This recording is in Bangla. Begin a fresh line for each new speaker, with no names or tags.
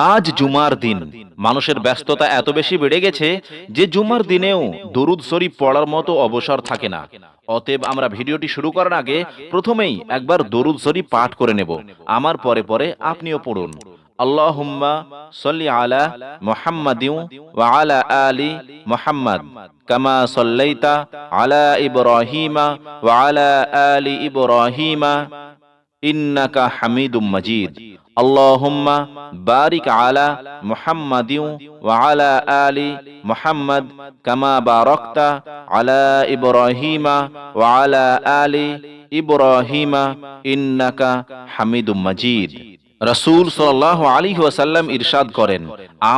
আজ জুমার দিন। মানুষের ব্যস্ততা এত বেশি বেড়ে গেছে যে জুমার দিনেও দরুদ শরীফ পড়ার মতো অবসর থাকে না। অতএব আমরা ভিডিওটি শুরু করার আগে প্রথমেই একবার দরুদ শরীফ পাঠ করে নেব। আমার পরে পরে আপনিও পড়ুন। আল্লাহুম্মা সাল্লি আলা মুহাম্মাদিন ওয়া আলা আলি মুহাম্মাদ কামা সাল্লাইতা আলা ইব্রাহিমা ওয়া আলা আলি ইব্রাহিমা ইন্নাকা হামিদুম মাজিদ। আল্লাহুম্মা বারিক আলা মুহাম্মাদিন ওয়া আলা আলি মুহাম্মাদ কামা বারাকতা আলা ইব্রাহিমা ওয়া আলা আলি ইব্রাহিমা ইন্নাকা হামিদুম মাজিদ। রাসূল সাল্লাল্লাহু আলাইহি ওয়াসাল্লাম ইরশাদ করেন,